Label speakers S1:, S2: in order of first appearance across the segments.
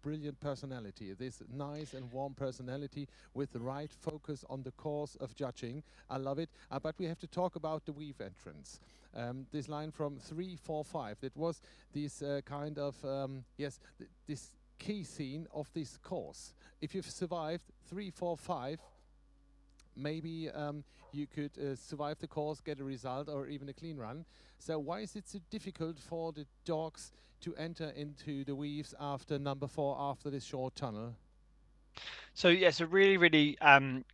S1: brilliant personality, this nice and warm personality with the right focus on the course of judging. I love it. But we have to talk about the weave entrance. This line from 3-4-5, that was this kind of, this key scene of this course. If you've survived 3-4-5, maybe you could survive the course, get a result, or even a clean run. So why is it so difficult for the dogs to enter into the weaves after number 4, after this short tunnel?
S2: So yeah, it's a really, really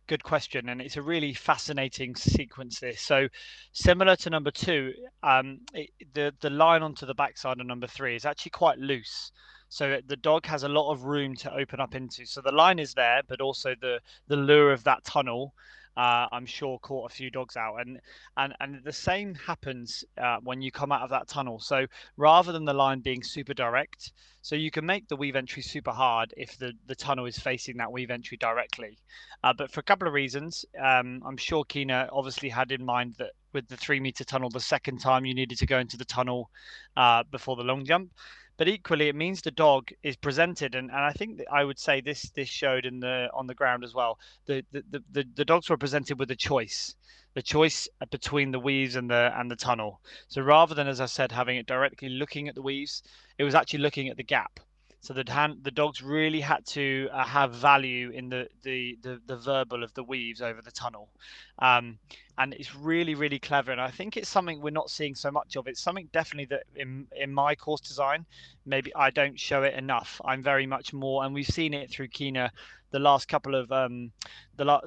S2: good question, and it's a really fascinating sequence. This so similar to number 2, the line onto the backside of number 3 is actually quite loose. So the dog has a lot of room to open up into. So the line is there, but also the lure of that tunnel, I'm sure, caught a few dogs out. And the same happens when you come out of that tunnel. So rather than the line being super direct, so you can make the weave entry super hard if the tunnel is facing that weave entry directly. But for a couple of reasons, I'm sure Keena obviously had in mind that with the 3 meter tunnel, the second time you needed to go into the tunnel before the long jump. But equally, it means the dog is presented, and I think that I would say this showed in the on the ground as well. The dogs were presented with a choice, the choice between the weaves and the tunnel. So rather than, as I said, having it directly looking at the weaves, it was actually looking at the gap. So the dogs really had to have value in the verbal of the weaves over the tunnel, um, and it's really, really clever. And I think it's something we're not seeing so much of. It's something definitely that in my course design, maybe I don't show it enough. I'm very much more, and we've seen it through Keena, the last couple of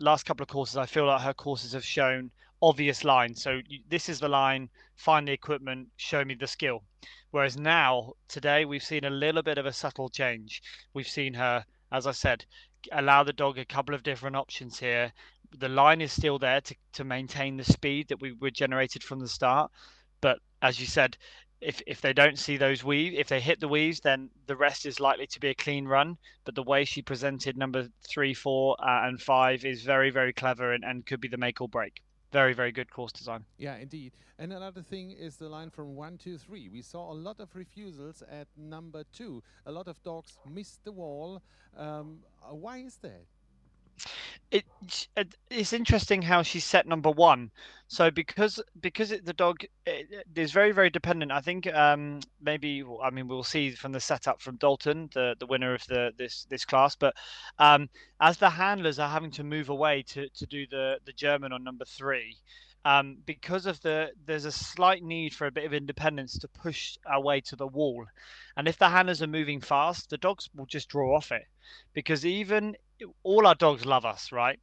S2: last couple of courses. I feel like her courses have shown obvious lines. So this is the line, find the equipment, show me the skill. Whereas now, today, we've seen a little bit of a subtle change. We've seen her, as I said, allow the dog a couple of different options here. The line is still there to maintain the speed that we were generated from the start. But as you said, if they don't see those weaves, if they hit the weaves, then the rest is likely to be a clean run. But the way she presented number 3, 4, and 5 is very, very clever and could be the make or break. Very, very good course design.
S1: Yeah, indeed. And another thing is the line from 1-2-3. We saw a lot of refusals at number 2. A lot of dogs missed the wall. Why is that?
S2: It's interesting how she set number 1. So because the dog is very, very dependent. I think maybe, I mean, we'll see from the setup from Dalton, the winner of this class. But as the handlers are having to move away to do the German on number 3. Because of there's a slight need for a bit of independence to push our way to the wall, and if the handlers are moving fast, the dogs will just draw off it, because even all our dogs love us, right?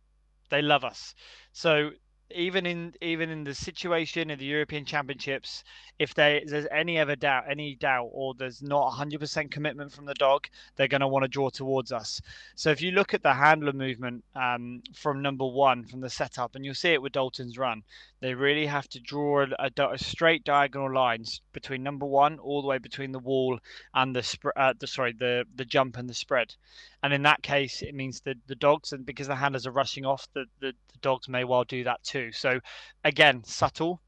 S2: They love us. So even in the situation in the European Championships, if there's any doubt, or there's not 100% commitment from the dog, they're going to want to draw towards us. So if you look at the handler movement from number 1 from the setup, and you'll see it with Dalton's run, they really have to draw a straight diagonal lines between number 1 all the way between the wall and the jump and the spread. And in that case, it means that the dogs, and because the handlers are rushing off, the dogs may well do that too. So again, subtle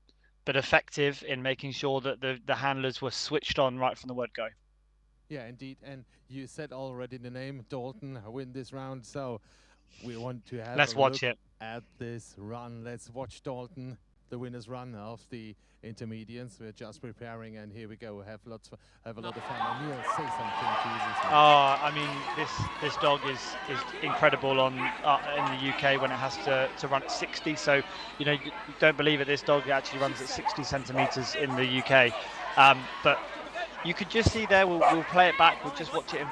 S2: but effective in making sure that the handlers were switched on right from the word go.
S1: Yeah, indeed. And you said already the name Dalton win this round. So we want to have a
S2: Let's watch
S1: look
S2: it.
S1: at this run. Let's watch Dalton, the winner's run of the intermediates. We're just preparing, and here we go. Have a lot of fun. And Neil, say something to this one.
S2: I mean, this dog is incredible on in the UK when it has to run at 60. So, you don't believe it. This dog actually runs at 60 centimeters in the UK. But you could just see there. We'll play it back. We'll just watch it in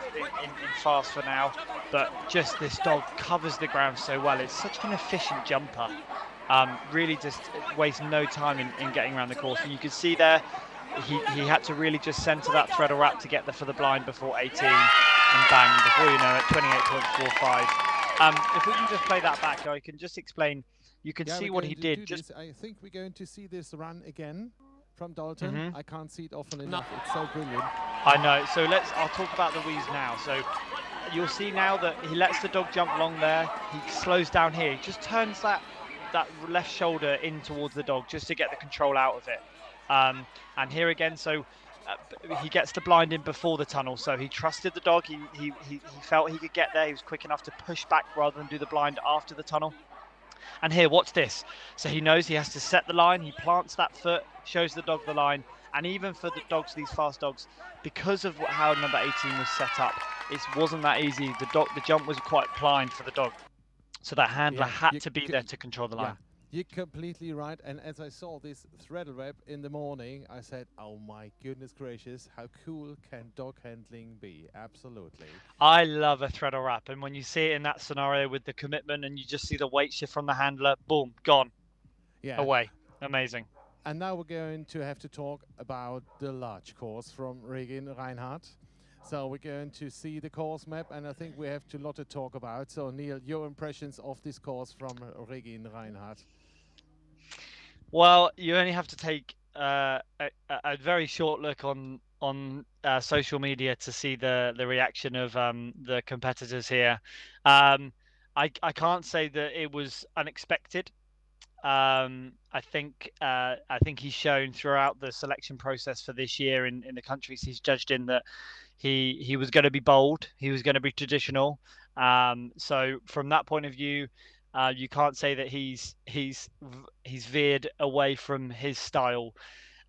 S2: fast for now. But just this dog covers the ground so well. It's such an efficient jumper. Really just wastes no time in getting around the course. And you can see there, he had to really just centre that thread or wrap to get there for the blind before 18, and bang, before you know it, 28.45. If we can just play that back, I can just explain. You can
S1: Yeah,
S2: see
S1: we're
S2: what
S1: going
S2: he
S1: to
S2: did.
S1: do this. I think we're going to see this run again from Dalton.
S2: Mhm.
S1: I can't see it often enough. It's so brilliant.
S2: I know. So I'll talk about the weaves now. So you'll see now that he lets the dog jump long there. He slows down here. He just turns that left shoulder in towards the dog just to get the control out of it. And here again, so he gets the blind in before the tunnel, so he trusted the dog. He felt he could get there. He was quick enough to push back rather than do the blind after the tunnel. And here, watch this. So he knows he has to set the line. He plants that foot, shows the dog the line. And even for the dogs, these fast dogs, because of how number 18 was set up, it wasn't that easy. The jump was quite blind for the dog. So that handler
S1: Yeah,
S2: had to be there to control the
S1: yeah,
S2: line.
S1: you're completely right. And as I saw this threaded web in the morning, I said, "Oh my goodness gracious, how cool can dog handling be?" Absolutely.
S2: I love a threadle wrap. And when you see it in that scenario with the commitment and you just see the weight shift from the handler, boom, gone,
S1: Yeah.
S2: away. Amazing.
S1: And now we're going to have to talk about the large course from Regin Reinhardt. So we're going to see the course map, and I think we have a lot to talk about. So Neil, your impressions of this course from Regin Reinhardt.
S2: Well, you only have to take a very short look on social media to see the reaction of the competitors here. Um, I can't say that it was unexpected. I think he's shown throughout the selection process for this year in the countries he's judged in that he was going to be bold, he was going to be traditional. So from that point of view, you can't say that he's veered away from his style.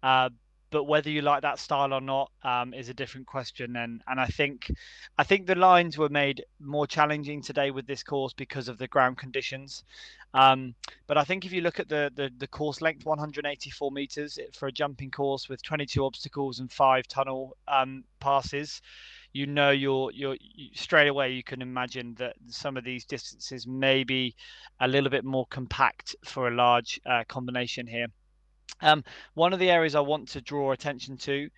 S2: Uh, but whether you like that style or not is a different question. And I think the lines were made more challenging today with this course because of the ground conditions. But I think if you look at the course length, 184 meters for a jumping course with 22 obstacles and 5 tunnel passes, you know straight away you can imagine that some of these distances may be a little bit more compact for a large combination here. One of the areas I want to draw attention to,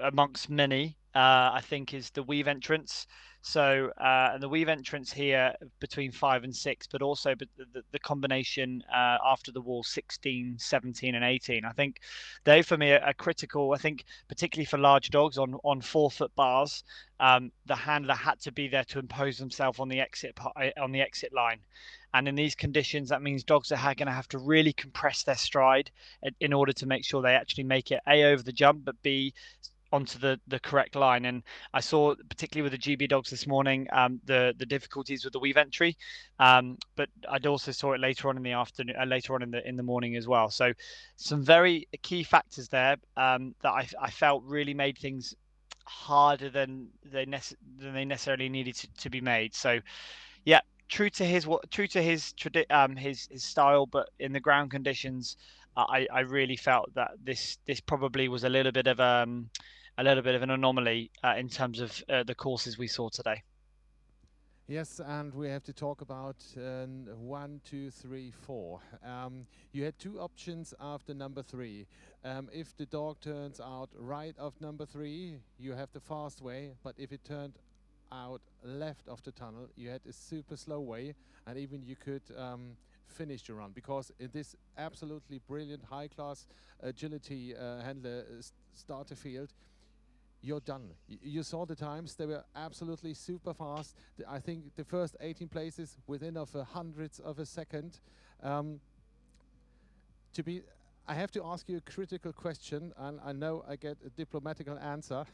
S2: amongst many, I think, is the weave entrance. So, and the weave entrance here between 5 and 6, but also the combination after the wall 16, 17, and 18. I think they, for me, are critical. I think, particularly for large dogs on 4 foot bars, the handler had to be there to impose themselves on the exit line. And in these conditions, that means dogs are going to have to really compress their stride in order to make sure they actually make it A, over the jump, but B, onto the correct line. And I saw, particularly with the GB dogs this morning, the difficulties with the weave entry. But I'd also saw it later on in the afternoon, later on in the morning as well. So some very key factors there that I felt really made things harder than they necessarily needed to be made. So yeah, true to his style, but in the ground conditions, I really felt that this probably was a little bit of an anomaly in terms of the courses we saw today.
S1: Yes, and we have to talk about 1, 2, 3, 4. You had two options after number 3. If the dog turns out right of number 3, you have the fast way, but if it turned out left of the tunnel, you had a super slow way, and even you could finish the run because in this absolutely brilliant high-class agility handler starter field, you're done. You saw the times; they were absolutely super fast. I think the first 18 places within of a hundredths of a second. Um, to be, I have to ask you a critical question, and I know I get a diplomatical answer.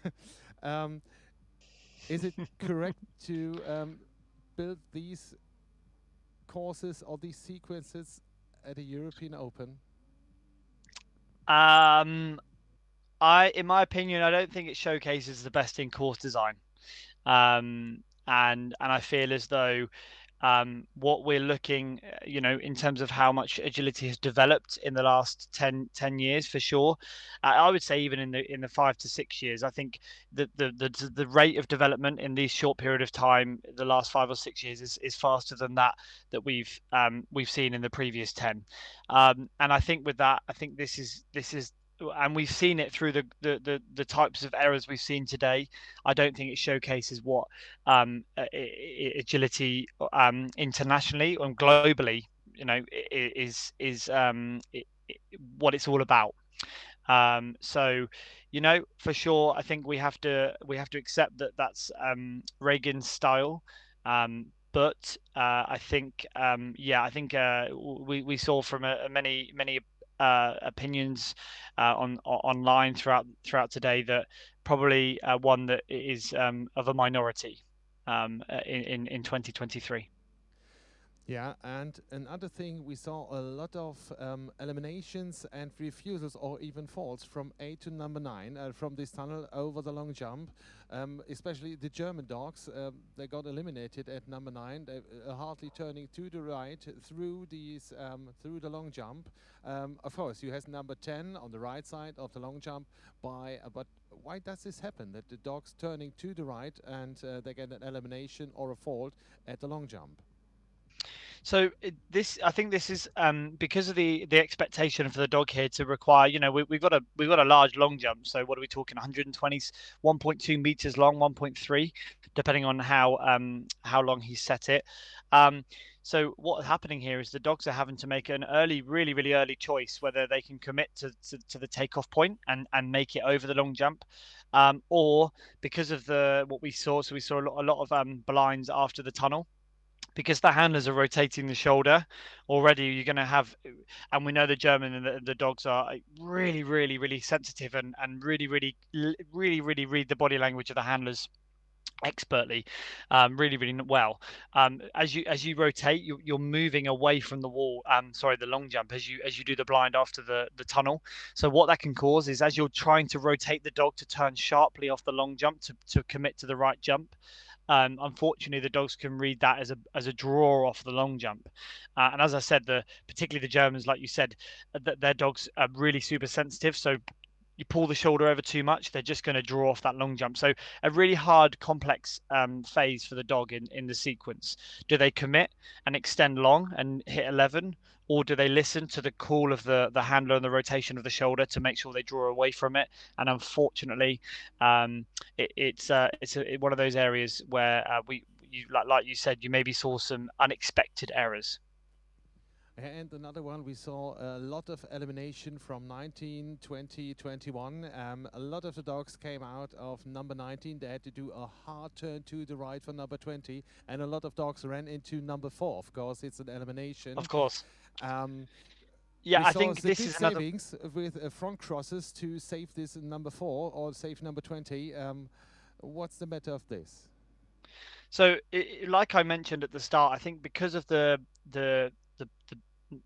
S1: um, is it correct to build these courses or these sequences at a European Open?
S2: Um, in my opinion, I don't think it showcases the best in course design. And I feel as though what we're looking, in terms of how much agility has developed in the last 10 years, for sure. I would say even in the 5 to 6 years, I think the rate of development in this short period of time, the last 5 or 6 years, is faster than that we've seen in the previous 10. And I think with that, I think this is. And we've seen it through the types of errors we've seen today. I don't think it showcases what agility internationally and globally, is what it's all about. So, for sure, I think we have to accept that that's Reagan's style. But I think, yeah, I think we saw from many opinions online throughout today that probably one that is of a minority in 2023.
S1: Yeah, and another thing, we saw a lot of eliminations and refusals or even falls from 8 to number 9 from this tunnel over the long jump. Especially the German dogs, they got eliminated at number 9. They hardly turning to the right through the long jump. Of course, you have number 10 on the right side of the long jump. But why does this happen? That the dogs turning to the right and they get an elimination or a fault at the long jump?
S2: So I think this is because of the expectation for the dog here to require, we've got a large long jump. So what are we talking? 120, 1.2 meters long, 1.3, depending on how long he set it. So what's happening here is the dogs are having to make an early, really, really early choice whether they can commit to the takeoff point and make it over the long jump, or because of what we saw. So we saw a lot of blinds after the tunnel, because the handlers are rotating the shoulder already. You're going to have, and we know the German and the dogs are really, really, really sensitive and really, really, really, really read the body language of the handlers expertly, really, really well. As you rotate, you're moving away from the wall. Sorry, the long jump as you do the blind after the tunnel. So what that can cause is, as you're trying to rotate the dog to turn sharply off the long jump to commit to the right jump, unfortunately, the dogs can read that as a draw off the long jump. And as I said, particularly the Germans, like you said, their dogs are really super sensitive. So you pull the shoulder over too much, they're just going to draw off that long jump. So a really hard, complex phase for the dog in the sequence. Do they commit and extend long and hit 11? Or do they listen to the call of the handler and the rotation of the shoulder to make sure they draw away from it? And unfortunately, it's one of those areas where like you said, you maybe saw some unexpected errors.
S1: And another one, we saw a lot of elimination from 19, 20, 21. A lot of the dogs came out of number 19. They had to do a hard turn to the right for number 20. And a lot of dogs ran into number 4. Of course, it's an elimination.
S2: Of course.
S1: Um,
S2: Yeah,
S1: we
S2: I
S1: saw
S2: think
S1: the
S2: this
S1: big
S2: is another.
S1: savings with front crosses to save this number 4 or save number 20. What's the matter of this?
S2: So, like I mentioned at the start, I think because of the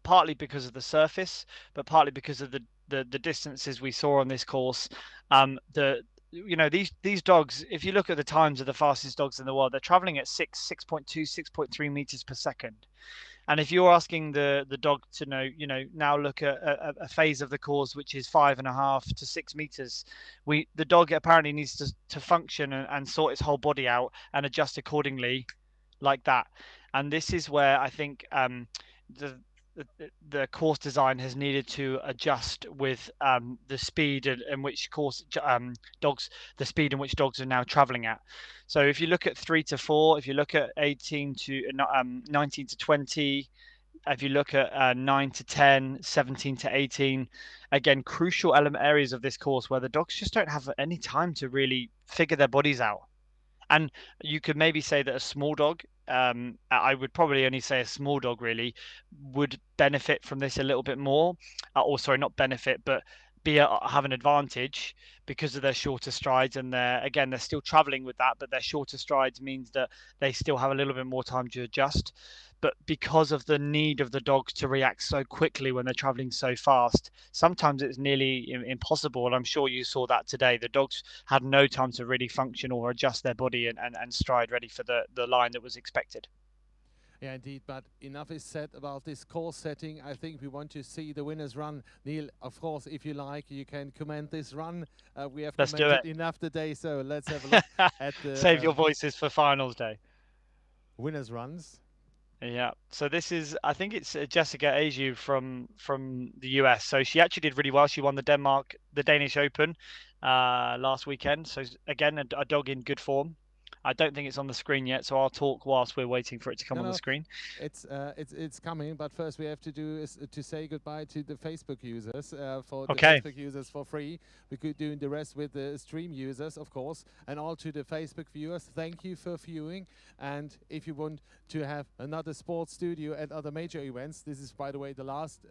S2: partly because of the surface, but partly because of the distances we saw on this course, these dogs. If you look at the times of the fastest dogs in the world, they're traveling at 6.2, 6.3 meters per second. And if you're asking the dog to know, now look at a phase of the course which is 5.5 to 6 meters, the dog apparently needs to function and sort its whole body out and adjust accordingly, like that. And this is where I think the the course design has needed to adjust with the speed in which dogs the speed in which dogs are now traveling at. So if you look at 3 to 4, if you look at 18 to 19 to 20, if you look at 9 to 10, 17 to 18, again, crucial areas of this course where the dogs just don't have any time to really figure their bodies out. And you could maybe say that a small dog, I would probably only say a small dog really, would benefit from this a little bit more. Or sorry, not benefit, but have an advantage because of their shorter strides. And they're still traveling with that, but their shorter strides means that they still have a little bit more time to adjust. But because of the need of the dogs to react so quickly when they're traveling so fast, sometimes it's nearly impossible. And I'm sure you saw that today. The dogs had no time to really function or adjust their body and stride ready for the line that was expected.
S1: Yeah, indeed. But enough is said about this course setting. I think we want to see the winners run. Neil, of course, if you like, you can comment this run. We have
S2: Let's do
S1: commented
S2: it.
S1: enough today, so let's have a look at
S2: Save
S1: the
S2: your voices for finals day.
S1: winners runs.
S2: Yeah. So this is, I think it's Jessica Aju from the US. So she actually did really well. She won the Danish Open last weekend. So again, a dog in good form. I don't think it's on the screen yet, so I'll talk whilst we're waiting for it to come
S1: No,
S2: on the
S1: no,
S2: screen.
S1: it's coming. But first, we have to do is to say goodbye to the Facebook users. For the
S2: Okay.
S1: Facebook users for free, we could do the rest with the stream users, of course, and all to the Facebook viewers. Thank you for viewing. And if you want to have another sports studio at other major events, this is, by the way, the last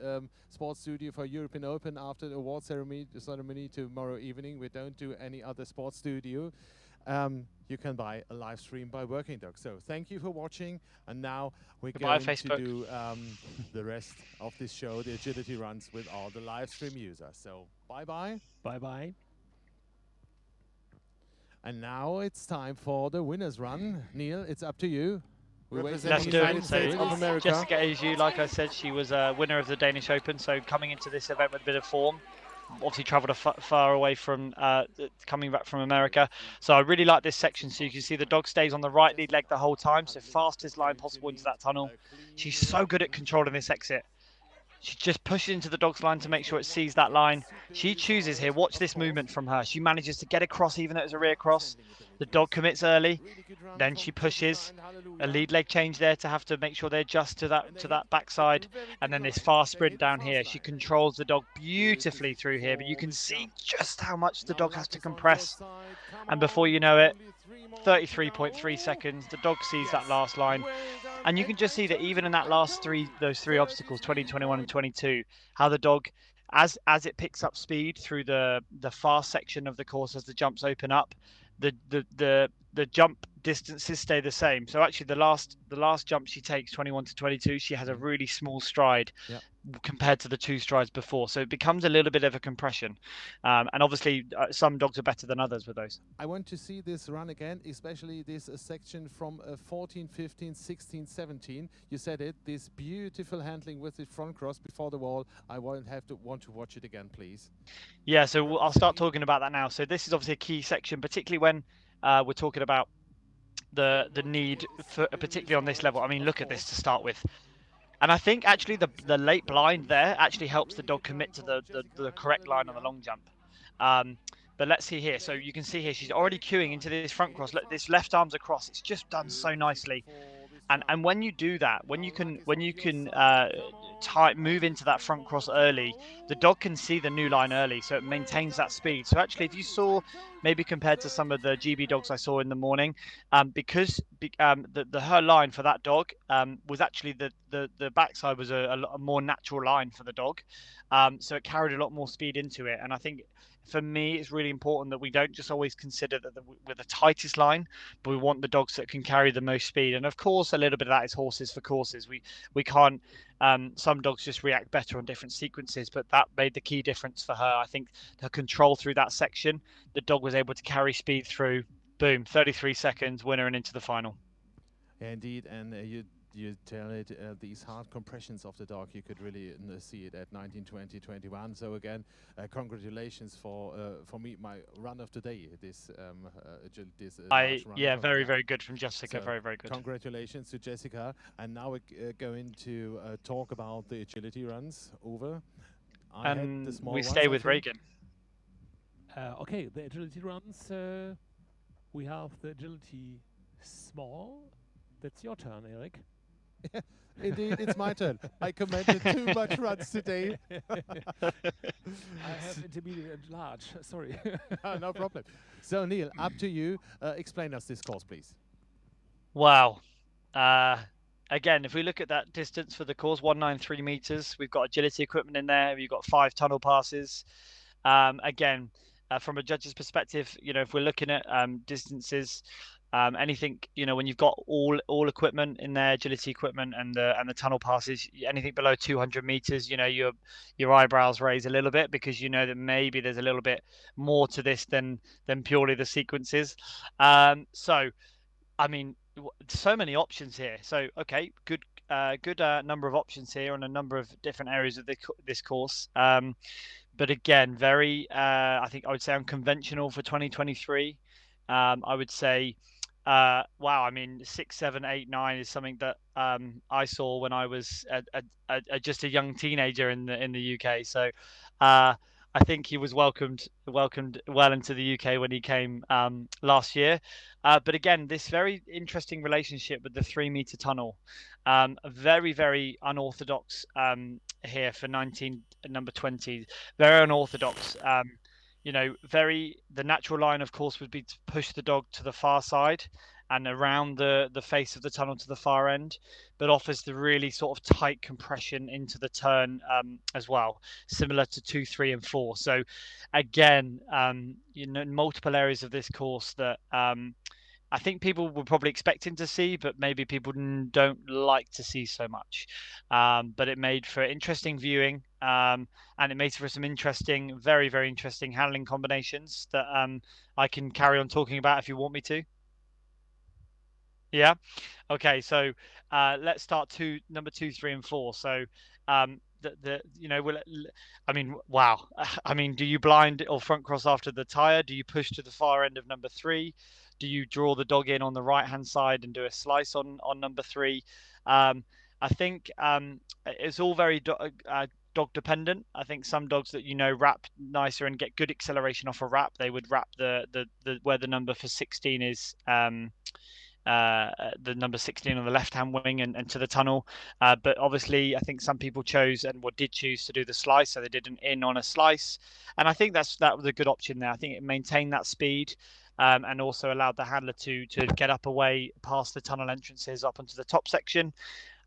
S1: sports studio for European Open after the award ceremony tomorrow evening. We don't do any other sports studio. You can buy a live stream by Working Dog. So thank you for watching. And now we're
S2: Goodbye,
S1: going to
S2: Facebook.
S1: do the rest of this show, the agility runs with all the live stream users. So bye-bye.
S3: Bye-bye.
S1: And now it's time for the winner's run. Neil, it's up to you.
S2: Let's do it. So
S1: States of America.
S2: Jessica Azu, like I said, she was a winner of the Danish Open. So coming into this event with a bit of form. Obviously travelled far away from coming back from America. So I really like this section. So you can see the dog stays on the right lead leg the whole time. So fastest line possible into that tunnel. She's so good at controlling this exit. She just pushes into the dog's line to make sure it sees that line. She chooses here. Watch this movement from her. She manages to get across even though it's a rear cross. The dog commits early. Then she pushes. A lead leg change there to have to make sure they adjust to that backside. And then this fast sprint down here. She controls the dog beautifully through here. But you can see just how much the dog has to compress. And before you know it, 33.3 seconds. The dog sees that last line. And you can just see that even in that those three obstacles, 20, 21, and 22, how the dog, as it picks up speed through the fast section of the course as the jumps open up, the jump distances stay the same. So actually, the last jump she takes, 21 to 22, she has a really small stride.
S1: Yep.
S2: Compared to the 2 strides before, so it becomes a little bit of a compression, and obviously some dogs are better than others with those.
S1: I want to see this run again, especially this section from 14, 15, 16, 17. You said it, this beautiful handling with the front cross before the wall. I want to watch it again, please.
S2: Yeah, so I'll start talking about that now. So this is obviously a key section, particularly when we're talking about the need for, particularly on this level. I mean, look at this to start with. And I think actually the late blind there actually helps the dog commit to the correct line on the long jump. But let's see here. So you can see here she's already queuing into this front cross. Look, this left arm's across. It's just done so nicely. And when you do that, when you can move into that front cross early, the dog can see the new line early, so it maintains that speed. So actually, if you saw, maybe compared to some of the GB dogs I saw in the morning, because her line for that dog was actually the backside was a more natural line for the dog, so it carried a lot more speed into it. And I think, for me, it's really important that we don't just always consider that we're the tightest line, but we want the dogs that can carry the most speed. And of course, a little bit of that is horses for courses. We can't. Some dogs just react better on different sequences, but that made the key difference for her. I think her control through that section, the dog was able to carry speed through. Boom, 33 seconds, winner and into the final.
S1: Indeed, and you tell it, these hard compressions of the dog, you could really see it at 19, 20, 21. So again, congratulations for me, my run of the day. This large run
S2: yeah, very very good from Jessica.
S1: So
S2: very very good.
S1: Congratulations to Jessica. And now we're going to talk about the agility runs. Over.
S2: And we stay with Reagan.
S3: Okay, the agility runs. We have the agility small. That's your turn, Eric.
S1: Indeed, it's my turn. I commented too much runs today.
S3: I have intermediate and large. Sorry.
S1: No problem. So, Neil, up to you. Explain us this course, please.
S2: Wow. Again, if we look at that distance for the course, 193 meters, we've got agility equipment in there. We've got 5 tunnel passes. Again, from a judge's perspective, if we're looking at distances, anything, when you've got all equipment in there, agility equipment and the tunnel passes, anything below 200 meters, your eyebrows raise a little bit, because that maybe there's a little bit more to this than purely the sequences. So, I mean, so many options here. So, okay, good number of options here on a number of different areas of this course. But again, very, I think I would say unconventional for 2023. I would say, wow, I mean, 6, 7, 8, 9 is something that I saw when I was just a young teenager in the UK. So I think he was welcomed well into the UK when he came last year. But again, this very interesting relationship with the 3 meter tunnel, very very unorthodox here for 19 number 20, very unorthodox. The natural line, of course, would be to push the dog to the far side and around the face of the tunnel to the far end, but offers the really sort of tight compression into the turn as well, similar to 2, 3, and 4. So again, multiple areas of this course that I think people were probably expecting to see, but maybe people don't like to see so much. But it made for interesting viewing, and it made for some interesting, very, very interesting handling combinations that I can carry on talking about if you want me to. Yeah. Okay. So let's start number 2, 3, and 4. So wow. I mean, do you blind or front cross after the tire? Do you push to the far end of number 3? Do you draw the dog in on the right hand side and do a slice on number 3? I think it's all very dog dependent. I think some dogs that wrap nicer and get good acceleration off a wrap, they would wrap the where the number for 16 is. The number 16 on the left-hand wing and to the tunnel. But obviously, I think some people did choose to do the slice, so they did an in on a slice. And I think that was a good option there. I think it maintained that speed and also allowed the handler to get up away past the tunnel entrances up onto the top section.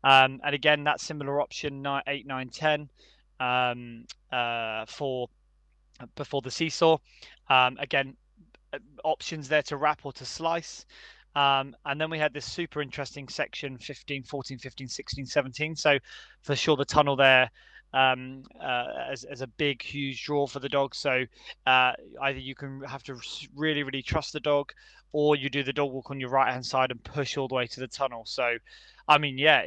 S2: And again, that similar option, 8, 9, 10 for before the seesaw. Again, options there to wrap or to slice. And then we had this super interesting section 15, 14, 15, 16, 17. So for sure the tunnel there as a big, huge draw for the dog. So either you can have to really, really trust the dog, or you do the dog walk on your right-hand side and push all the way to the tunnel. So, I mean, yeah,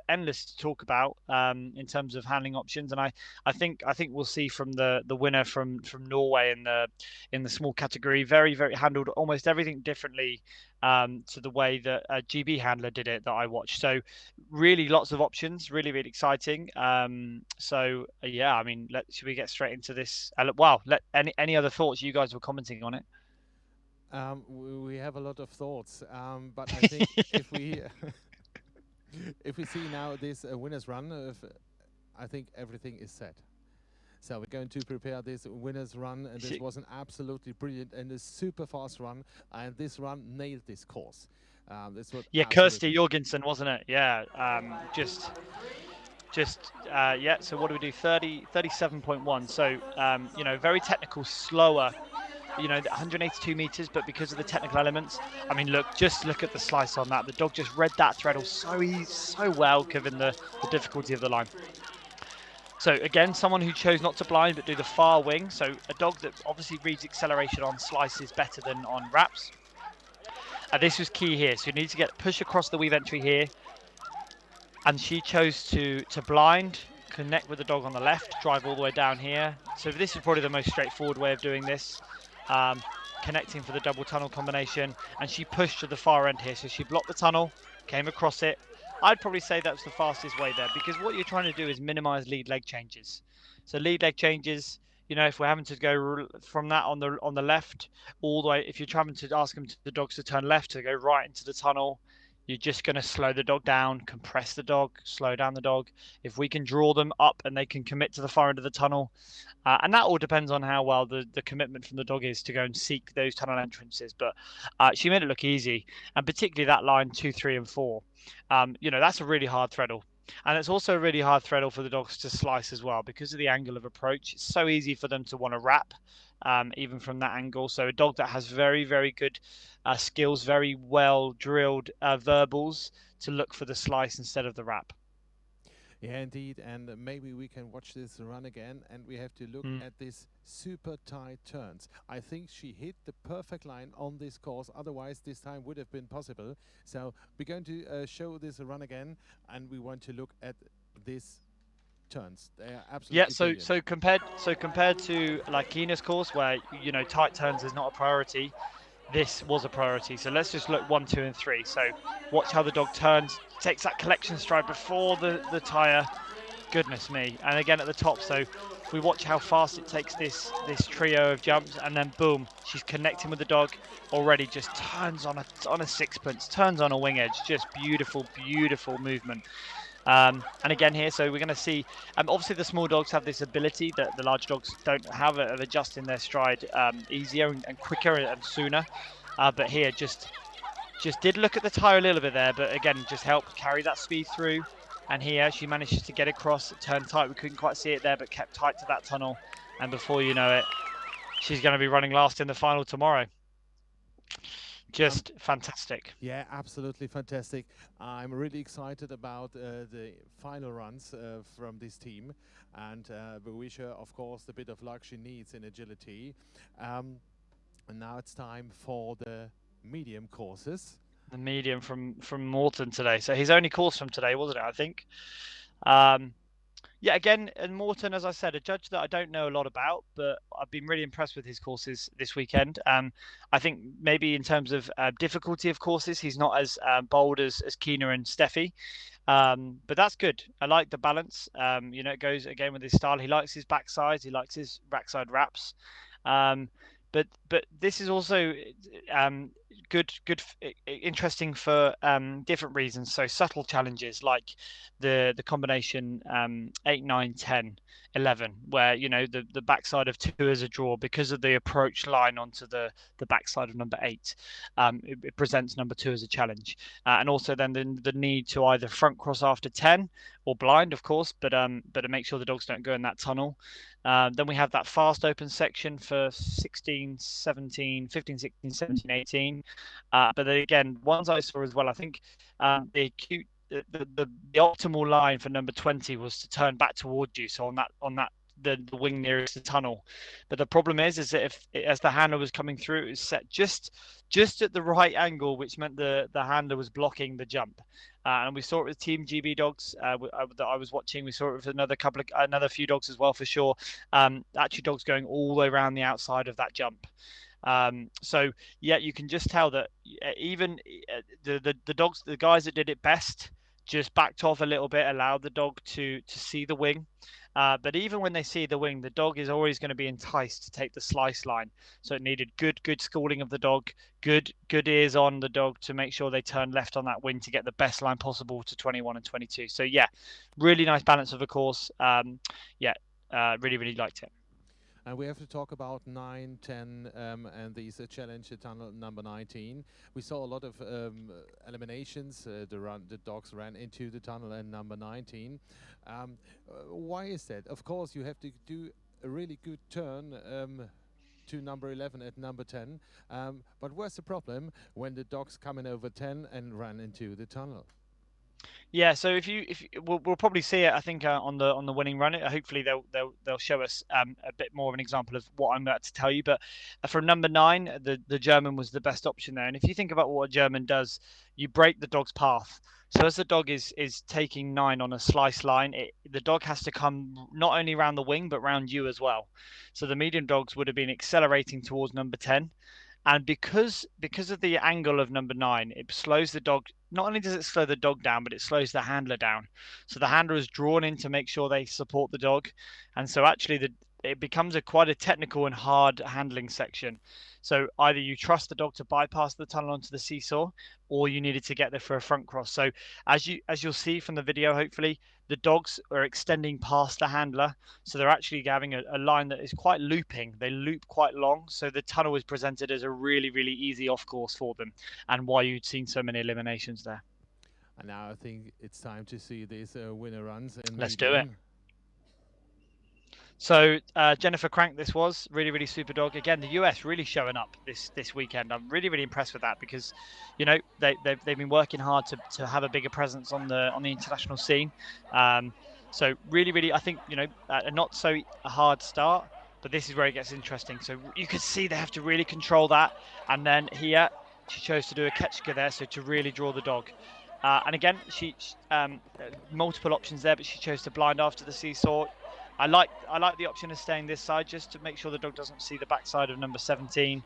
S2: endless to talk about in terms of handling options. And I think we'll see from the winner from Norway in the small category, very, very handled almost everything differently to the way that a GB handler did it that I watched. So really lots of options, really, really exciting. Yeah, I mean, should we get straight into this? Wow, any other thoughts? You guys were commenting on it.
S1: We have a lot of thoughts, but I think if we if we see now this winner's run, I think everything is set. So we're going to prepare this winner's run, and this was an absolutely brilliant and a super fast run, and this run nailed this course. This was
S2: Kirsty Jorgensen, wasn't it? Yeah, yeah. So what do we do? 37.1. So very technical, slower. 182 meters, but because of the technical elements, I mean, just look at the slice on that. The dog just read that threadle so well, given the difficulty of the line. So again, someone who chose not to blind but do the far wing. So a dog that obviously reads acceleration on slices better than on wraps. This was key here. So you need to push across the weave entry here. And she chose to blind, connect with the dog on the left, drive all the way down here. So this is probably the most straightforward way of doing this. Connecting for the double tunnel combination, and she pushed to the far end here. So she blocked the tunnel, came across it. I'd probably say that's the fastest way there, because what you're trying to do is minimize lead leg changes. So lead leg changes, if we're having to go from that on the left all the way, if you're trying to ask the dogs to turn left to go right into the tunnel, you're just going to slow the dog down, compress the dog, slow down the dog. If we can draw them up and they can commit to the far end of the tunnel, and that all depends on how well the commitment from the dog is to go and seek those tunnel entrances. But she made it look easy, and particularly that line 2, 3, and 4. That's a really hard threadle. And it's also a really hard threadle for the dogs to slice as well, because of the angle of approach. It's so easy for them to want to wrap, even from that angle. So a dog that has very, very good skills, very well drilled verbals to look for the slice instead of the wrap.
S1: Yeah, indeed, and maybe we can watch this run again, and we have to look at this super tight turns. I think she hit the perfect line on this course, otherwise this time would have been possible. So we're going to show this run again, and we want to look at this turns. They are absolutely brilliant.
S2: So compared to like Keena's course, where tight turns is not a priority, this was a priority. So let's just look 1, 2, and 3. So watch how the dog turns, takes that collection stride before the tire, Goodness me. And again at the top, so we watch how fast it takes this trio of jumps, and then boom, she's connecting with the dog already, just turns on a sixpence, turns on a wing edge. Just beautiful, beautiful movement. And again here, so we're going to see, obviously the small dogs have this ability that the large dogs don't have of adjusting their stride easier and quicker and sooner. But here, just did look at the tyre a little bit there, but again, just helped carry that speed through. And here she manages to get across, turn tight. We couldn't quite see it there, but kept tight to that tunnel. And before you know it, she's going to be running last in the final tomorrow. Just fantastic.
S1: Yeah, absolutely fantastic. I'm really excited about the final runs from this team, and we wish her, of course, the bit of luck she needs in agility. And now it's time for the medium courses.
S2: The medium from Morton today. So his only course from today, wasn't it? I think. Yeah, again, and Morton, as I said, a judge that I don't know a lot about, but I've been really impressed with his courses this weekend. I think maybe in terms of difficulty of courses, he's not as bold as Keener and Steffi. But that's good. I like the balance. It goes again with his style. He likes his backsides. He likes his backside wraps. But this is also good, interesting for different reasons. So subtle challenges like the combination 8, 9, 10, 11, where the backside of 2 is a draw because of the approach line onto the backside of number 8. It presents number 2 as a challenge, and also then the need to either front cross after 10 or blind, of course, but to make sure the dogs don't go in that tunnel. Then we have that fast open section for 16, 17, 15, 16, 17, 18. But then again, ones I saw as well, I think the optimal line for number 20 was to turn back towards you. So on that the wing nearest the tunnel. But the problem is that as the handler was coming through, it was set just at the right angle, which meant the handler was blocking the jump. And we saw it with Team GB dogs that I was watching. We saw it with another few dogs as well, for sure. Actually, dogs going all the way around the outside of that jump. So yeah, you can just tell that even the guys that did it best just backed off a little bit, allowed the dog to see the wing. But even when they see the wing, the dog is always going to be enticed to take the slice line. So it needed good schooling of the dog, good ears on the dog to make sure they turn left on that wing to get the best line possible to 21 and 22. So yeah, really nice balance of a course. Really liked it.
S1: And we have to talk about 9, 10, and these challenge tunnel number 19. We saw a lot of eliminations. The dogs ran into the tunnel in number 19. Why is that? Of course, you have to do a really good turn to number 11 at number 10. But what's the problem when the dogs come in over 10 and run into the tunnel?
S2: Yeah, so we'll probably see it, I think, on the winning run. Hopefully they'll show us a bit more of an example of what I'm about to tell you. But from number 9, the German was the best option there. And if you think about what a German does, you break the dog's path. So as the dog is taking 9 on a slice line, the dog has to come not only around the wing but round you as well. So the medium dogs would have been accelerating towards number 10. And because of the angle of number 9, it slows the dog. Not only does it slow the dog down, but it slows the handler down. So the handler is drawn in to make sure they support the dog. And so actually it becomes quite a technical and hard handling section. So either you trust the dog to bypass the tunnel onto the seesaw, or you needed to get there for a front cross. So as you'll see from the video, hopefully, the dogs are extending past the handler. So they're actually having a line that is quite looping. They loop quite long. So the tunnel is presented as a really, really easy off course for them, and why you'd seen so many eliminations there.
S1: And now I think it's time to see these winner runs in
S2: Let's
S1: medium.
S2: do it. So Jennifer Crank, this was really, really super dog. Again, the US really showing up this weekend. I'm really, really impressed with that because, they've been working hard to have a bigger presence on the international scene. So really, really, I think a not so hard start, but this is where it gets interesting. So you can see they have to really control that, and then here she chose to do a ketchka there, so to really draw the dog. And again, she multiple options there, but she chose to blind after the seesaw. I like the option of staying this side just to make sure the dog doesn't see the backside of number 17.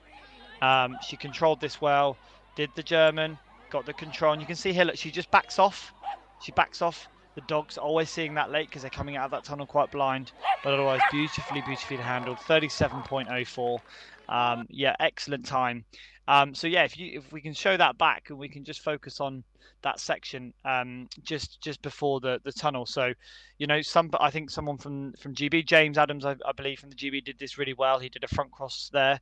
S2: She controlled this well, did the German, got the control, and you can see here, look, she just backs off. She backs off, The dog's always seeing that late because they're coming out of that tunnel quite blind, but otherwise beautifully handled. 37.04. Yeah, excellent time. So yeah, if we can show that back and we can just focus on that section just before the tunnel. So, you know, I think someone from GB, James Adams, I believe from the GB, did this really well. He did a front cross there.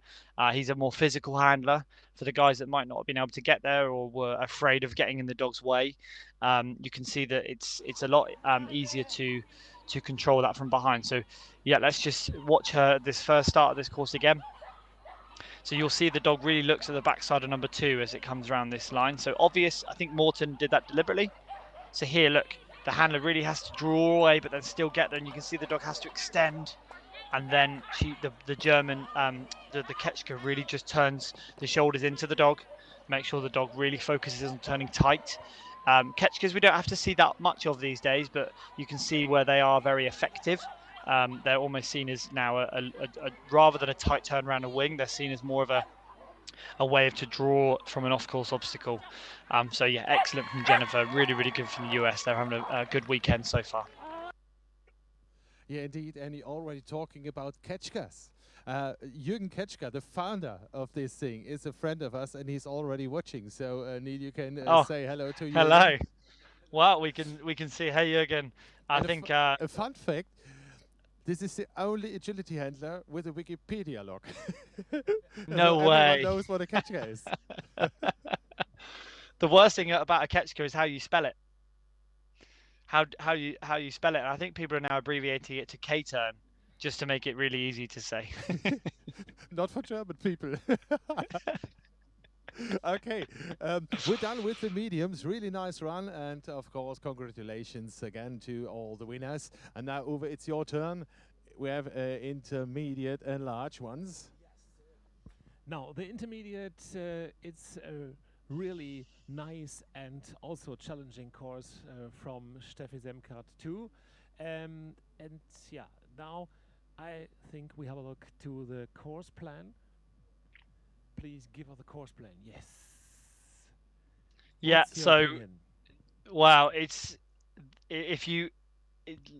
S2: He's a more physical handler for the guys that might not have been able to get there or were afraid of getting in the dog's way. You can see that it's a lot easier to control that from behind. So yeah, let's just watch her this first start of this course again. So you'll see the dog really looks at the backside of number 2 as it comes around this line. So obvious, I think Morton did that deliberately. So here, look, the handler really has to draw away, but then still get there. And you can see the dog has to extend. And then the German, the Ketchka really just turns the shoulders into the dog. Make sure the dog really focuses on turning tight. Ketchkas we don't have to see that much of these days, but you can see where they are very effective. They're almost seen as now rather than a tight turn around a wing, they're seen as more of a way to draw from an off-course obstacle. So yeah, excellent from Jennifer. Really good from the US. They're having a good weekend so far.
S1: Yeah, indeed, and you're already talking about Ketchkas. Jürgen Ketschka, the founder of this thing, is a friend of us, and he's already watching. So, Neil, you can say hello to Jürgen.
S2: Hello. Well, we can see. Hey, Jürgen. I think
S1: a fun fact. This is the only agility handler with a Wikipedia log.
S2: No
S1: so
S2: way.
S1: Everyone knows what a Ketchka is.
S2: The worst thing about a Ketchka is how you spell it. How you spell it. And I think people are now abbreviating it to K-turn just to make it really easy to say.
S1: Not for German people. Okay, we're done with the mediums. Really nice run, and of course, congratulations again to all the winners. And now, Uwe, it's your turn. We have intermediate and large ones.
S3: Now, the intermediate, it's a really nice and also challenging course from Steffi Semkart too. And yeah, now I think we have a look to the course plan. Please give us the course plan. Yes.
S2: Yeah,
S3: What's your
S2: so
S3: opinion?
S2: wow,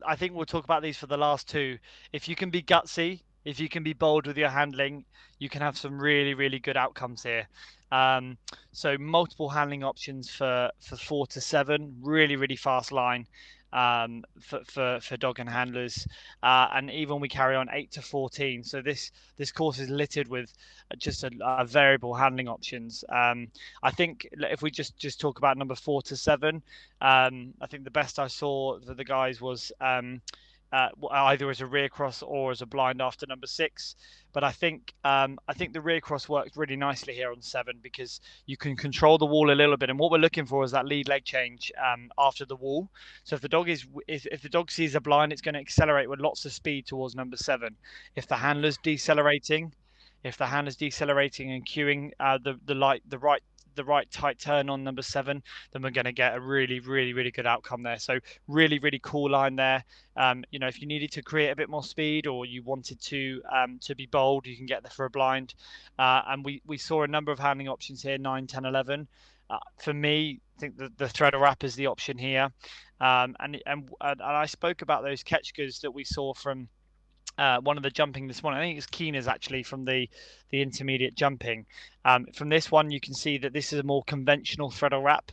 S2: I think we'll talk about these for the last two. If you can be gutsy, if you can be bold with your handling, you can have some really good outcomes here. So multiple handling options for 4 to 7, really fast line for dog and handlers, and even we carry on 8 to 14. So this course is littered with just a variable handling options. I think if we just talk about number 4 to 7, I think the best I saw for the guys was either as a rear cross or as a blind after number 6. But I think the rear cross works really nicely here on 7 because you can control the wall a little bit. And what we're looking for is that lead leg change after the wall. So if the dog sees a blind, it's going to accelerate with lots of speed towards number 7. If the handler's decelerating, and cueing the right tight turn on number 7, then we're going to get a really good outcome there. So really cool line there. If you needed to create a bit more speed or you wanted to be bold, you can get there for a blind. And we saw a number of handling options here, 9, 10, 11. For me, I think the threader wrap is the option here. And I spoke about those Ketchkas that we saw from one of the jumping this morning. I think it's Keena's actually from the intermediate jumping. From this one, you can see that this is a more conventional threader wrap.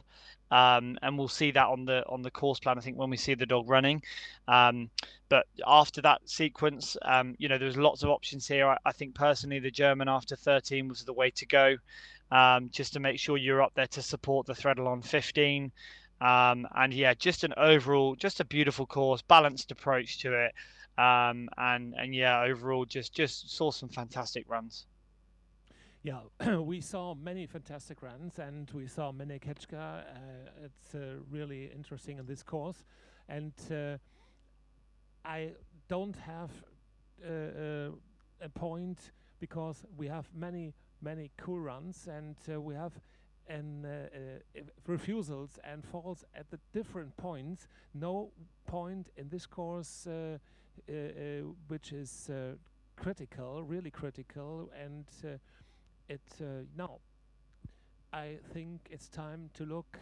S2: And we'll see that on the course plan, I think, when we see the dog running. But after that sequence, there's lots of options here. I think personally the German after 13 was the way to go, just to make sure you're up there to support the threadle on 15. And yeah, just a beautiful course, balanced approach to it. And yeah, overall just saw some fantastic runs.
S3: Yeah, we saw many fantastic runs and we saw many Ketchka. It's really interesting in this course. And I don't have a point because we have many cool runs and we have refusals and falls at the different points. No point in this course which is really critical, and now I think it's time to look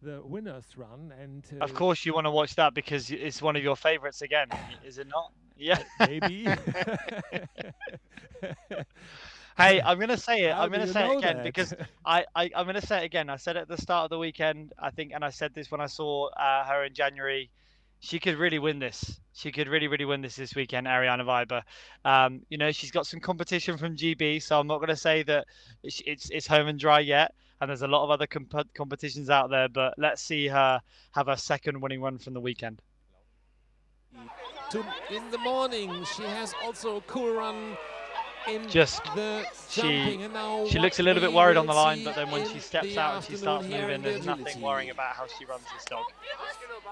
S3: the winner's run, and
S2: Of course, you want to watch that because it's one of your favorites again, is it not? Yeah.
S3: maybe.
S2: Hey, I'm gonna say it.
S3: How
S2: I'm
S3: do
S2: gonna
S3: you
S2: say it
S3: know
S2: again
S3: that?
S2: because I'm gonna say it again. I said it at the start of the weekend, I think, and I said this when I saw her in January. She could really win this. She could really win this weekend, Ariana Viber. You know, she's got some competition from GB, so I'm not gonna say that it's home and dry yet. And there's a lot of other competitions out there, but let's see her have her second winning run from the weekend.
S3: In the morning, she has also a cool run in
S2: Just
S3: the
S2: she
S3: jumping, and now
S2: she looks a
S3: what
S2: little bit
S3: we
S2: worried on
S3: will
S2: the line,
S3: see
S2: but then when
S3: in
S2: she steps
S3: the
S2: out and she
S3: afternoon
S2: starts
S3: here
S2: moving,
S3: in the
S2: there's nothing
S3: agility.
S2: worrying about how she runs this dog.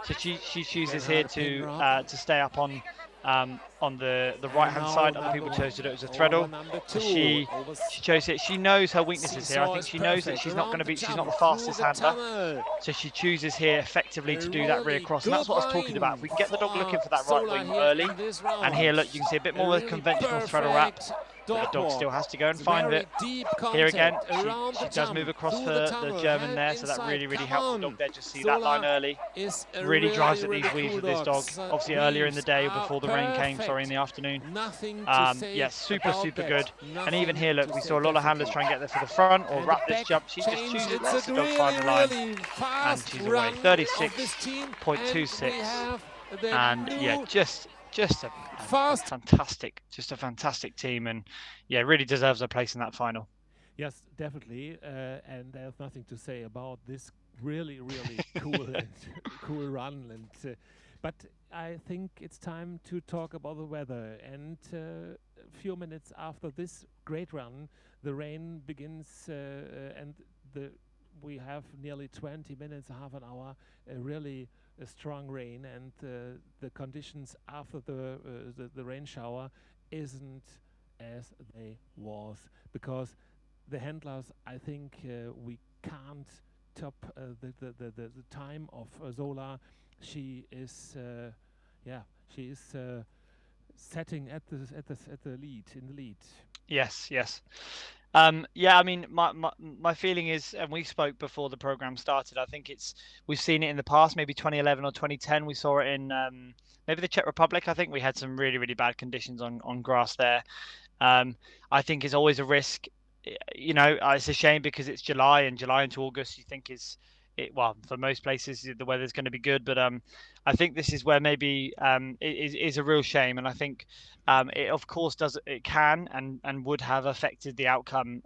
S2: So she chooses here
S3: Gerhard
S2: to stay up on the right hand
S3: now
S2: side. Other
S3: number
S2: people
S3: one,
S2: chose to do it as a
S3: over
S2: treadle.
S3: number
S2: So
S3: two,
S2: she chose it. She knows her weaknesses here. I
S3: seesaw
S2: think
S3: is
S2: she knows that
S3: perfect
S2: she's not going
S3: around
S2: to
S3: the
S2: be. She's
S3: jump
S2: not the
S3: through
S2: fastest
S3: the
S2: handler.
S3: tunnel.
S2: So she chooses here effectively to
S3: A
S2: do that rear
S3: really
S2: cross, and that's
S3: good
S2: what I was talking about.
S3: line
S2: If we can get the dog looking for that right
S3: Solar
S2: wing
S3: here
S2: early,
S3: in this
S2: and here
S3: round.
S2: look, you can see a bit
S3: A
S2: more of a
S3: really
S2: conventional treadle wrap,
S3: perfect
S2: but
S3: dog
S2: the dog
S3: walk.
S2: still has to go and
S3: It's
S2: find
S3: very
S2: it.
S3: deep
S2: Here again,
S3: contact around
S2: she
S3: the
S2: does
S3: jump
S2: move across
S3: through
S2: for
S3: the
S2: the
S3: tunnel.
S2: German
S3: Hand
S2: there, so that
S3: inside.
S2: really
S3: Come
S2: helps the
S3: on.
S2: dog there. Just see that line
S3: Solar
S2: early.
S3: is a
S2: Really drives at
S3: really
S2: these weaves
S3: cool
S2: with this dog.
S3: dog.
S2: Obviously earlier in the
S3: Weaves
S2: day
S3: are
S2: before the rain came, sorry, in
S3: perfect.
S2: the afternoon.
S3: Nothing to say
S2: Yeah, super
S3: about that.
S2: good. And even
S3: Nothing
S2: here, look,
S3: to
S2: we
S3: say,
S2: saw a lot of handlers
S3: definitely.
S2: try and get there for the front or
S3: And the
S2: wrap this
S3: back
S2: jump. She just
S3: change.
S2: chooses,
S3: It's
S2: lets
S3: a
S2: the dog find the line,
S3: really
S2: and
S3: fast
S2: she's away.
S3: run of this team. And
S2: 36.26.
S3: we have the
S2: And yeah,
S3: new
S2: just a
S3: fast.
S2: fantastic team, and yeah, really deserves a place in that final.
S3: Yes, definitely. And there's nothing to say about this really cool and cool run. And but I think it's time to talk about the weather. And a few minutes after this great run, the rain begins, and we have nearly 20 minutes, half an hour, really a strong rain, and the conditions after the rain shower isn't as they was, because the handlers, I think we can't top the time of Zola. She is, she is setting at the lead, in the lead.
S2: Yes. Yeah, I mean, my feeling is, and we spoke before the program started. I think we've seen it in the past, maybe 2011 or 2010. We saw it in maybe the Czech Republic. I think we had some really bad conditions on grass there. I think it's always a risk. You know, it's a shame because it's July, and July into August, you think well, for most places the weather's going to be good, but I think this is where maybe it is a real shame, and I think it of course it can and would have affected the outcome,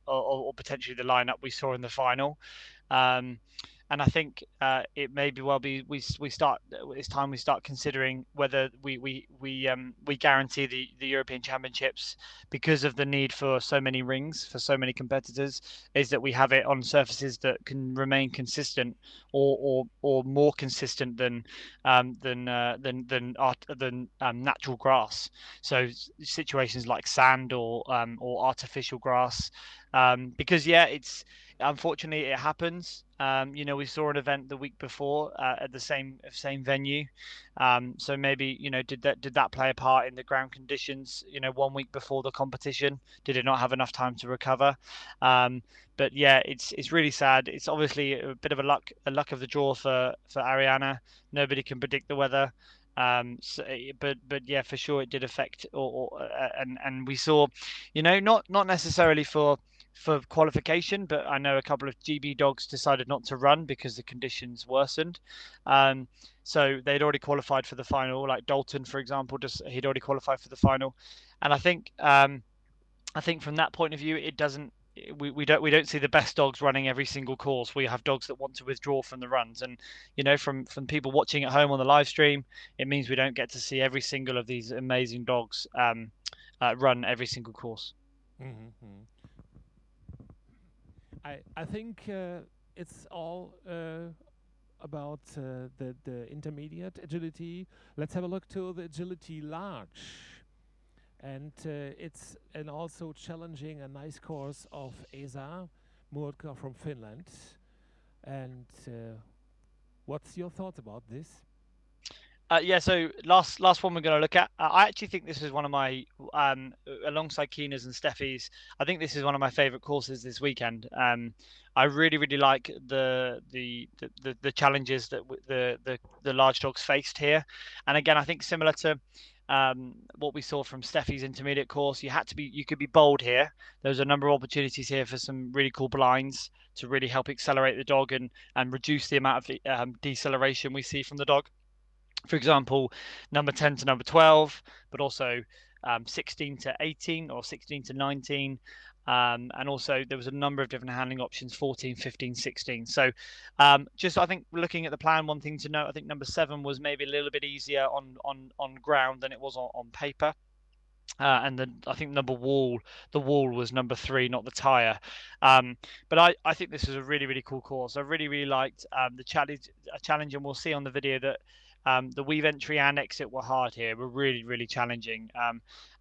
S2: or potentially the lineup we saw in the final. Um, and I think it may be well be we start it's time we start considering whether we guarantee the European Championships, because of the need for so many rings for so many competitors, is that we have it on surfaces that can remain consistent, or more consistent than natural grass. So situations like sand or artificial grass, because yeah, it's unfortunately it happens. You know, we saw an event the week before at the same venue. So maybe, you know, did that play a part in the ground conditions? You know, 1 week before the competition, did it not have enough time to recover? But yeah, it's really sad. It's obviously a bit of a luck of the draw for Ariana. Nobody can predict the weather. So, but yeah, for sure it did affect, and we saw, you know, not necessarily for qualification, but I know a couple of GB dogs decided not to run because the conditions worsened. So they'd already qualified for the final, like Dalton, for example, he'd already qualified for the final. And I think from that point of view, it doesn't. We don't see the best dogs running every single course. We have dogs that want to withdraw from the runs, and you know, from people watching at home on the live stream, it means we don't get to see every single of these amazing dogs run every single course.
S3: Mm-hmm. I think it's all about the intermediate agility. Let's have a look to the agility large. And it's an also challenging a nice course of Esa Murka from Finland. And what's your thoughts about this?
S2: Yeah, so last one we're going to look at. I actually think this is one of my, alongside Keena's and Steffi's, I think this is one of my favourite courses this weekend. I really like the challenges that the large dogs faced here, and again, I think similar to what we saw from Steffi's intermediate course, you could be bold here. There's a number of opportunities here for some really cool blinds to really help accelerate the dog and reduce the amount of deceleration we see from the dog. For example, number 10 to number 12, but also 16 to 18 or 16 to 19. And also there was a number of different handling options, 14, 15, 16. So just I think looking at the plan, one thing to note, I think number 7 was maybe a little bit easier on ground than it was on paper. And then I think the wall was number 3, not the tire. But I think this is a really cool course. I really liked the challenge, and we'll see on the video that the weave entry and exit were hard here, were really challenging.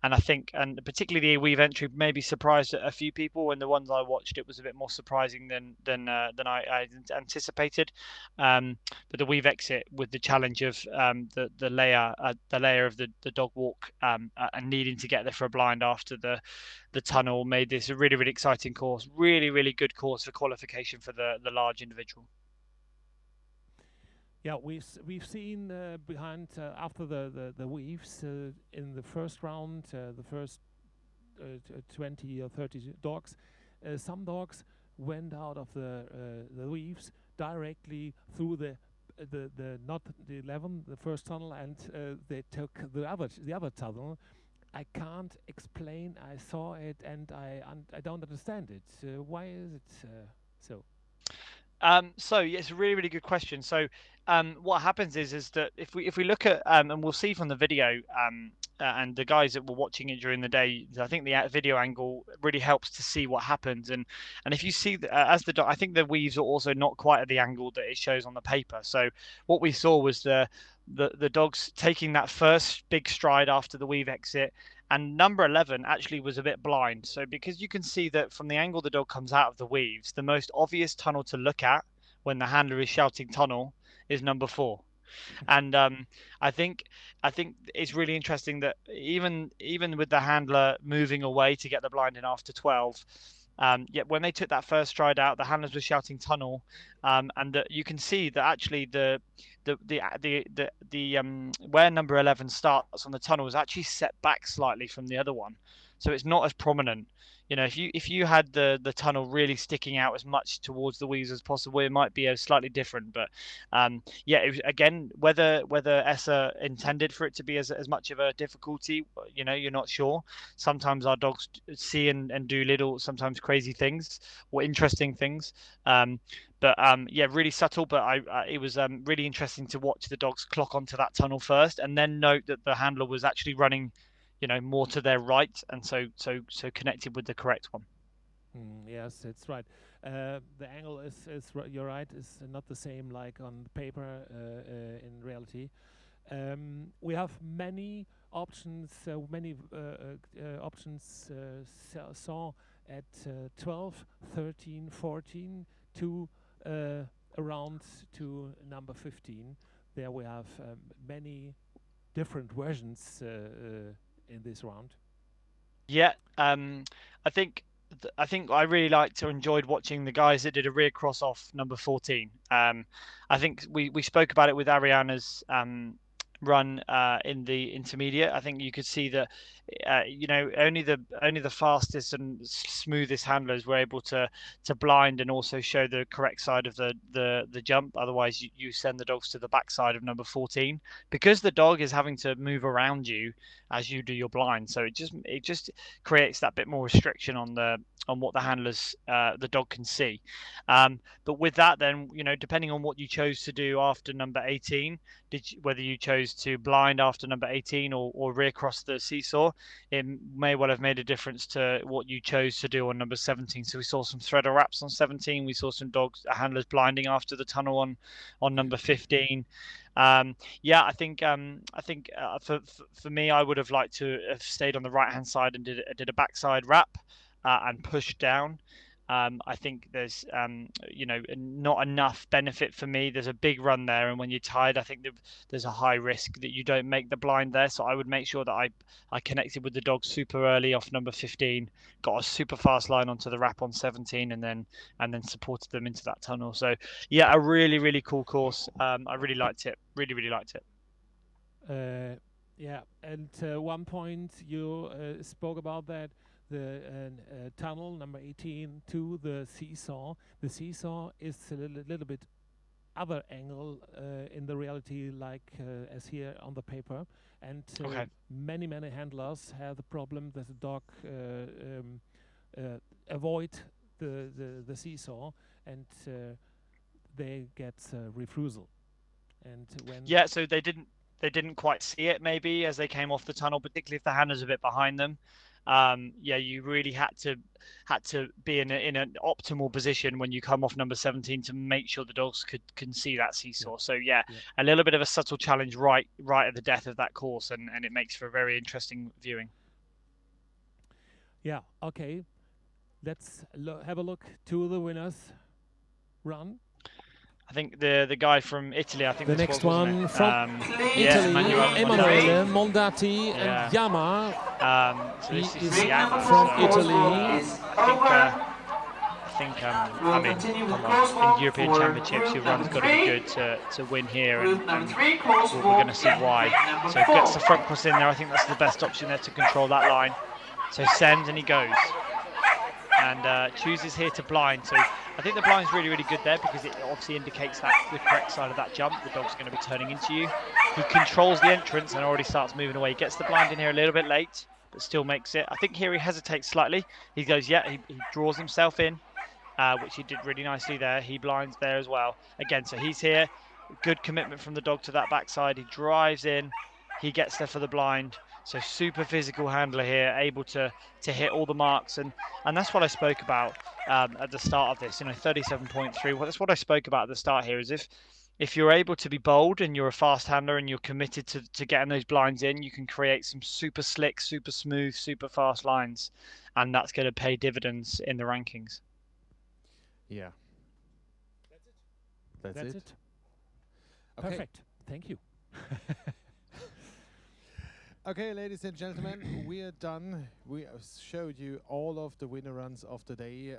S2: And I think, and particularly the weave entry maybe surprised a few people. And the ones I watched, it was a bit more surprising than I anticipated. But the weave exit with the challenge of the layer of the dog walk and needing to get there for a blind after the tunnel made this a really exciting course. Really good course for qualification for the large individual.
S3: Yeah, we've seen behind after the weaves in the first round, the first 20 or 30 dogs. Some dogs went out of the weaves directly through the not the 11, the first tunnel, and they took the other tunnel. I can't explain. I saw it and I don't understand it. Why is it so?
S2: So yeah, it's a really good question. So what happens is that if we look at and we'll see from the video and the guys that were watching it during the day, I think the video angle really helps to see what happens. And if you see as I think the weaves are also not quite at the angle that it shows on the paper. So what we saw was the dogs taking that first big stride after the weave exit, and number 11 actually was a bit blind. So because you can see that from the angle the dog comes out of the weaves, the most obvious tunnel to look at when the handler is shouting tunnel is number 4. And I think it's really interesting that even with the handler moving away to get the blind in after 12, yet when they took that first stride out, the handlers were shouting tunnel, and that you can see that actually the where number 11 starts on the tunnel is actually set back slightly from the other one, so it's not as prominent. You know, if you had the tunnel really sticking out as much towards the weaves as possible, it might be a slightly different. But yeah, it was, again, whether ESSA intended for it to be as much of a difficulty, you know, you're not sure. Sometimes our dogs see and do little, sometimes crazy things or interesting things. But yeah, really subtle. But it was really interesting to watch the dogs clock onto that tunnel first, and then note that the handler was actually running, you know, more to their right, and so connected with the correct one.
S3: Yes, it's right. The angle is you're right, is not the same like on paper in reality. We have many options, saw at 12, 13, 14 to around to number 15. There we have many different versions in this round.
S2: Yeah, I think I really liked or enjoyed watching the guys that did a rear cross off number 14. I think we spoke about it with Ariana's run in the intermediate. I think you could see that you know, only the fastest and smoothest handlers were able to blind and also show the correct side of the jump. Otherwise, you send the dogs to the back side of number 14, because the dog is having to move around you as you do your blind. So it just creates that bit more restriction on what the handlers the dog can see. But with that, then, you know, depending on what you chose to do after number 18, whether you chose to blind after number 18 or rear cross the seesaw, it may well have made a difference to what you chose to do on number 17. So we saw some threader wraps on 17. We saw some handlers blinding after the tunnel on number 15. Yeah, I think for me, I would have liked to have stayed on the right hand side and did a backside wrap and pushed down. I think there's not enough benefit for me. There's a big run there, and when you're tired, I think there's a high risk that you don't make the blind there. So I would make sure that I connected with the dog super early off number 15, got a super fast line onto the wrap on 17, and then supported them into that tunnel. So yeah, a really, really cool course. I really liked it. Really, really liked it.
S3: Yeah, and one point you spoke about that, the tunnel number 18 to the seesaw. The seesaw is a little bit other angle in the reality, like as here on the paper. And
S2: Okay.
S3: many handlers have the problem that the dog avoid the seesaw, and they get refusal. And when
S2: Yeah, so they didn't quite see it maybe as they came off the tunnel, particularly if the handler's a bit behind them. Yeah, you really had to be in an optimal position when you come off number 17 to make sure the dogs can see that seesaw. So yeah, a little bit of a subtle challenge right at the death of that course, and it makes for a very interesting viewing.
S3: Yeah, okay. Let's have a look to the winners run.
S2: I think the guy from Italy, I think
S3: the
S2: this
S3: next
S2: was,
S3: one
S2: wasn't it?
S3: from
S2: Yeah,
S3: Italy, Emanuele Mondati and Yama.
S2: So this
S3: He
S2: is
S3: is
S2: Yama
S3: from
S2: so
S3: Italy.
S2: I think I mean, come on, in European Championships, your run's got to be good to win here, and we're going to see why. So gets the front cross in there. I think that's the best option there to control that line. So sends and he goes. And chooses here to blind. So I think the blind's really, really good there because it obviously indicates that the correct side of that jump. The dog's going to be turning into you. He controls the entrance and already starts moving away. He gets the blind in here a little bit late, but still makes it. I think here he hesitates slightly. He goes, yeah, he draws himself in, which he did really nicely there. He blinds there as well. Again, so he's here. Good commitment from the dog to that backside. He drives in. He gets there for the blind. So super physical handler here, able to hit all the marks, and that's what I spoke about at the start of this. 37.3. Well, that's what I spoke about at the start here. Is if you're able to be bold and you're a fast handler and you're committed to getting those blinds in, you can create some super slick, super smooth, super fast lines, and that's going to pay dividends in the rankings.
S1: Yeah. That's it.
S3: Okay. Perfect. Thank you.
S1: Okay, ladies and gentlemen, we are done. We showed you all of the winner runs of the day.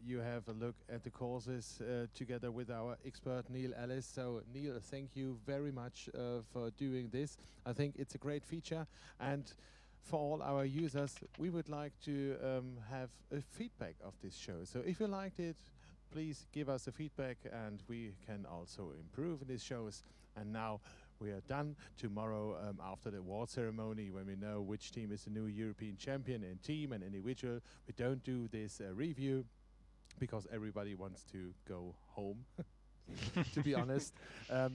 S1: You have a look at the courses together with our expert Neil Ellis. So Neil, thank you very much for doing this. I think it's a great feature, and for all our users, we would like to have a feedback of this show. So if you liked it, please give us a feedback, and we can also improve these shows. And now we are done. Tomorrow, after the award ceremony, when we know which team is the new European champion in team and individual, we don't do this review because everybody wants to go home, to be honest.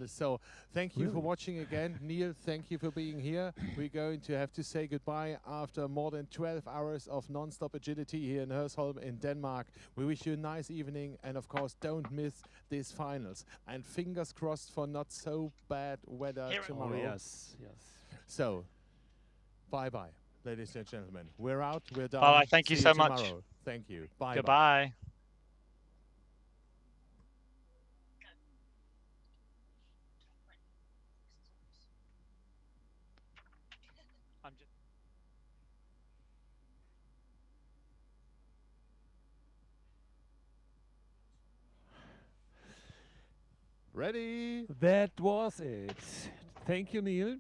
S1: So thank you for watching again. Neil, thank you for being here. We're going to have to say goodbye after more than 12 hours of non-stop agility here in Horsholm in Denmark. We wish you a nice evening, and of course, don't miss these finals. And fingers crossed for not so bad weather tomorrow.
S3: Oh, yes.
S1: So, bye-bye, ladies and gentlemen. We're out. We're done.
S2: Bye. Thank you
S1: See
S2: so
S1: tomorrow.
S2: much.
S1: Thank you. Bye.
S2: Goodbye.
S1: Ready?
S3: That was it. Thank you, Neil.